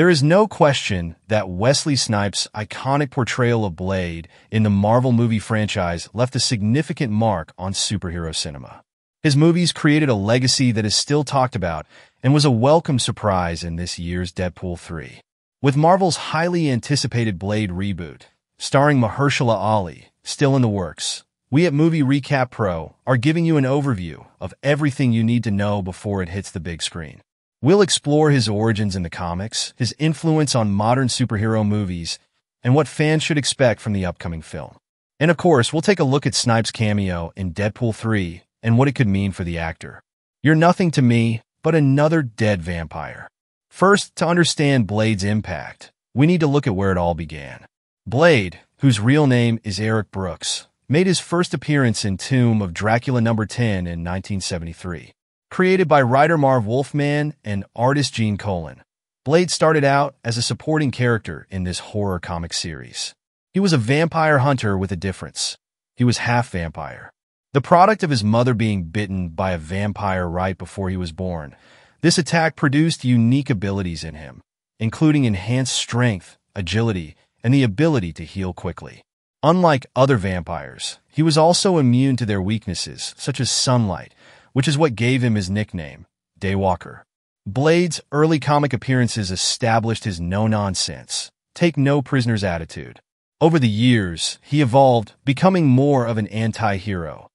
There is no question that Wesley Snipes' iconic portrayal of Blade in the Marvel movie franchise left a significant mark on superhero cinema. His movies created a legacy that is still talked about and was a welcome surprise in this year's Deadpool 3. With Marvel's highly anticipated Blade reboot, starring Mahershala Ali, still in the works, we at Movie Recap Pro are giving you an overview of everything you need to know before it hits the big screen. We'll explore his origins in the comics, his influence on modern superhero movies, and what fans should expect from the upcoming film. And of course, we'll take a look at Snipes' cameo in Deadpool 3 and what it could mean for the actor. You're nothing to me but another dead vampire. First, to understand Blade's impact, we need to look at where it all began. Blade, whose real name is Eric Brooks, made his first appearance in Tomb of Dracula No. 10 in 1973. Created by writer Marv Wolfman and artist Gene Colan, Blade started out as a supporting character in this horror comic series. He was a vampire hunter with a difference. He was half vampire. The product of his mother being bitten by a vampire right before he was born, this attack produced unique abilities in him, including enhanced strength, agility, and the ability to heal quickly. Unlike other vampires, he was also immune to their weaknesses, such as sunlight, which is what gave him his nickname, Daywalker. Blade's early comic appearances established his no-nonsense, take-no-prisoners attitude. Over the years, he evolved, becoming more of an anti-hero,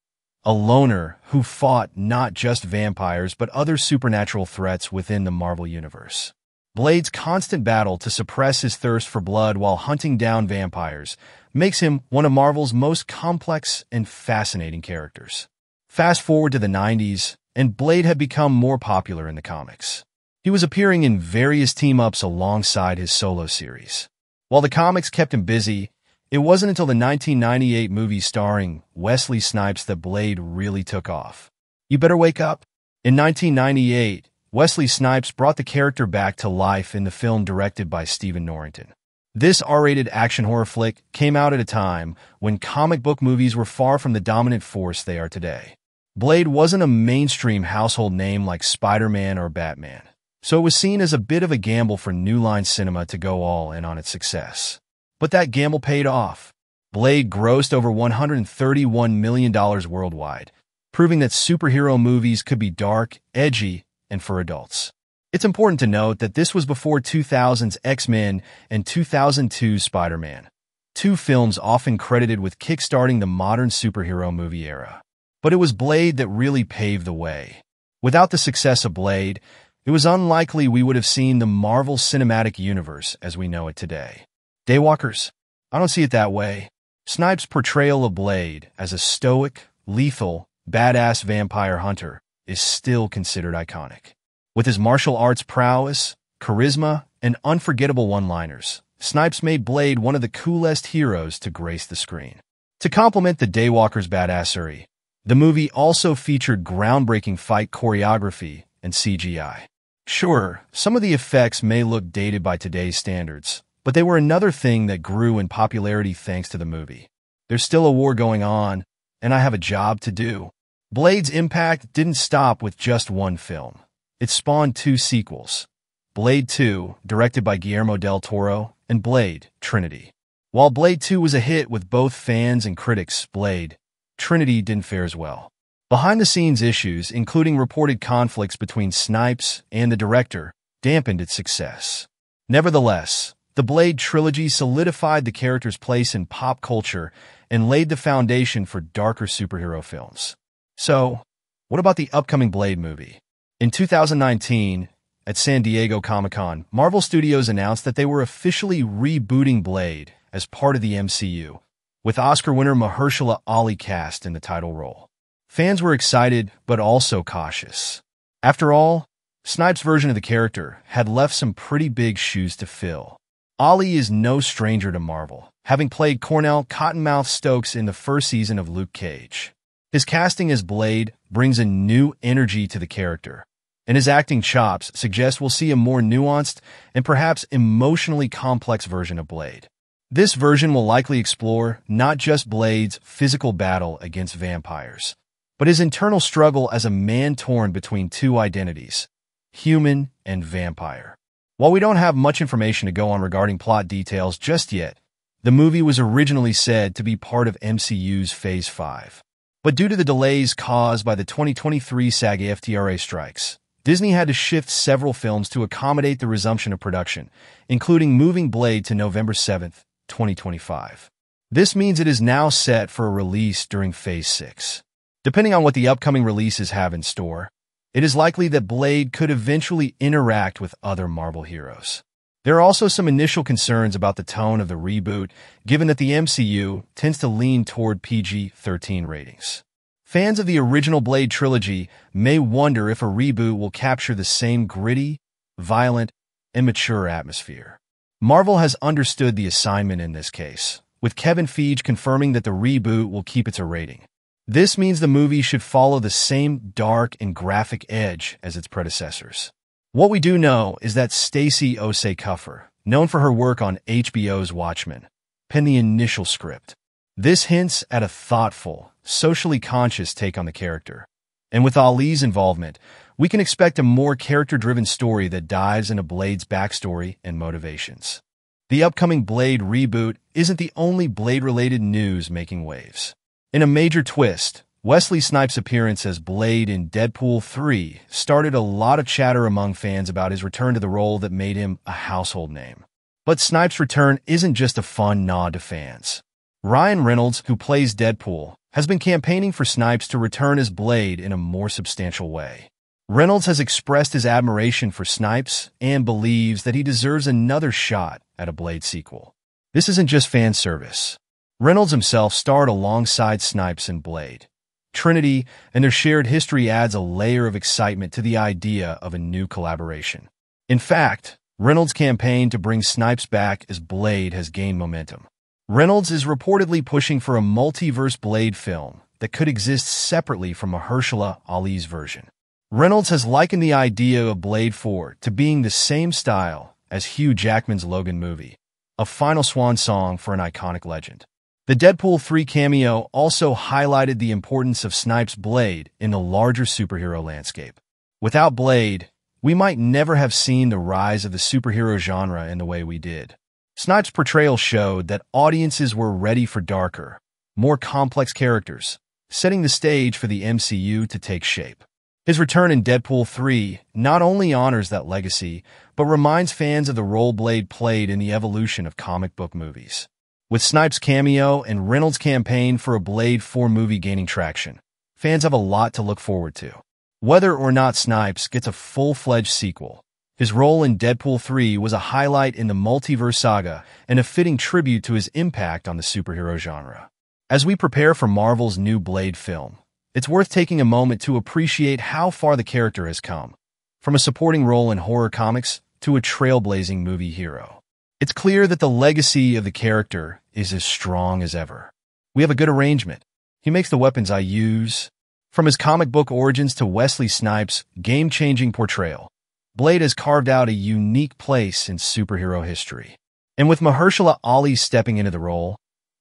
a loner who fought not just vampires but other supernatural threats within the Marvel Universe. Blade's constant battle to suppress his thirst for blood while hunting down vampires makes him one of Marvel's most complex and fascinating characters. Fast forward to the 90s, and Blade had become more popular in the comics. He was appearing in various team-ups alongside his solo series. While the comics kept him busy, it wasn't until the 1998 movie starring Wesley Snipes that Blade really took off. You better wake up. In 1998, Wesley Snipes brought the character back to life in the film directed by Stephen Norrington. This R-rated action horror flick came out at a time when comic book movies were far from the dominant force they are today. Blade wasn't a mainstream household name like Spider-Man or Batman, so it was seen as a bit of a gamble for New Line Cinema to go all in on its success. But that gamble paid off. Blade grossed over $131 million worldwide, proving that superhero movies could be dark, edgy, and for adults. It's important to note that this was before 2000's X-Men and 2002's Spider-Man, two films often credited with kickstarting the modern superhero movie era. But it was Blade that really paved the way. Without the success of Blade, it was unlikely we would have seen the Marvel Cinematic Universe as we know it today. Daywalkers? I don't see it that way. Snipes' portrayal of Blade as a stoic, lethal, badass vampire hunter is still considered iconic. With his martial arts prowess, charisma, and unforgettable one-liners, Snipes made Blade one of the coolest heroes to grace the screen. To complement the Daywalker's badassery, the movie also featured groundbreaking fight choreography and CGI. Sure, some of the effects may look dated by today's standards, but they were another thing that grew in popularity thanks to the movie. There's still a war going on, and I have a job to do. Blade's impact didn't stop with just one film. It spawned two sequels, Blade 2, directed by Guillermo del Toro, and Blade, Trinity. While Blade 2 was a hit with both fans and critics, Blade, Trinity didn't fare as well. Behind-the-scenes issues, including reported conflicts between Snipes and the director, dampened its success. Nevertheless, the Blade trilogy solidified the character's place in pop culture and laid the foundation for darker superhero films. So, what about the upcoming Blade movie? In 2019, at San Diego Comic-Con, Marvel Studios announced that they were officially rebooting Blade as part of the MCU, with Oscar winner Mahershala Ali cast in the title role. Fans were excited, but also cautious. After all, Snipes' version of the character had left some pretty big shoes to fill. Ali is no stranger to Marvel, having played Cornell Cottonmouth Stokes in the first season of Luke Cage. His casting as Blade brings a new energy to the character, and his acting chops suggest we'll see a more nuanced and perhaps emotionally complex version of Blade. This version will likely explore not just Blade's physical battle against vampires, but his internal struggle as a man torn between two identities, human and vampire. While we don't have much information to go on regarding plot details just yet, the movie was originally said to be part of MCU's Phase 5. But due to the delays caused by the 2023 SAG-AFTRA strikes, Disney had to shift several films to accommodate the resumption of production, including moving Blade to November 7, 2025. This means it is now set for a release during Phase 6. Depending on what the upcoming releases have in store, it is likely that Blade could eventually interact with other Marvel heroes. There are also some initial concerns about the tone of the reboot, given that the MCU tends to lean toward PG-13 ratings. Fans of the original Blade trilogy may wonder if a reboot will capture the same gritty, violent, and mature atmosphere. Marvel has understood the assignment in this case, with Kevin Feige confirming that the reboot will keep its rating. This means the movie should follow the same dark and graphic edge as its predecessors. What we do know is that Stacey Osei Kuffer, known for her work on HBO's Watchmen, penned the initial script. This hints at a thoughtful, socially conscious take on the character. And with Ali's involvement, we can expect a more character-driven story that dives into Blade's backstory and motivations. The upcoming Blade reboot isn't the only Blade-related news making waves. In a major twist, Wesley Snipes' appearance as Blade in Deadpool 3 started a lot of chatter among fans about his return to the role that made him a household name. But Snipes' return isn't just a fun nod to fans. Ryan Reynolds, who plays Deadpool, has been campaigning for Snipes to return as Blade in a more substantial way. Reynolds has expressed his admiration for Snipes and believes that he deserves another shot at a Blade sequel. This isn't just fan service. Reynolds himself starred alongside Snipes in Blade Trinity, and their shared history adds a layer of excitement to the idea of a new collaboration. In fact, Reynolds' campaign to bring Snipes back as Blade has gained momentum. Reynolds is reportedly pushing for a multiverse Blade film that could exist separately from Mahershala Ali's version. Reynolds has likened the idea of Blade 4 to being the same style as Hugh Jackman's Logan movie, a final swan song for an iconic legend. The Deadpool 3 cameo also highlighted the importance of Snipes' Blade in the larger superhero landscape. Without Blade, we might never have seen the rise of the superhero genre in the way we did. Snipes' portrayal showed that audiences were ready for darker, more complex characters, setting the stage for the MCU to take shape. His return in Deadpool 3 not only honors that legacy, but reminds fans of the role Blade played in the evolution of comic book movies. With Snipes' cameo and Reynolds' campaign for a Blade 4 movie gaining traction, fans have a lot to look forward to. Whether or not Snipes gets a full-fledged sequel, his role in Deadpool 3 was a highlight in the multiverse saga and a fitting tribute to his impact on the superhero genre. As we prepare for Marvel's new Blade film, it's worth taking a moment to appreciate how far the character has come, from a supporting role in horror comics to a trailblazing movie hero. It's clear that the legacy of the character is as strong as ever. We have a good arrangement. He makes the weapons I use. From his comic book origins to Wesley Snipes' game-changing portrayal, Blade has carved out a unique place in superhero history. And with Mahershala Ali stepping into the role,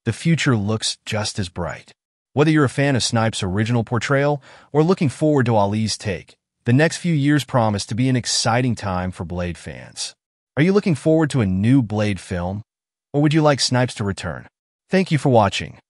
the future looks just as bright. Whether you're a fan of Snipes' original portrayal or looking forward to Ali's take, the next few years promise to be an exciting time for Blade fans. Are you looking forward to a new Blade film, or would you like Snipes to return? Thank you for watching.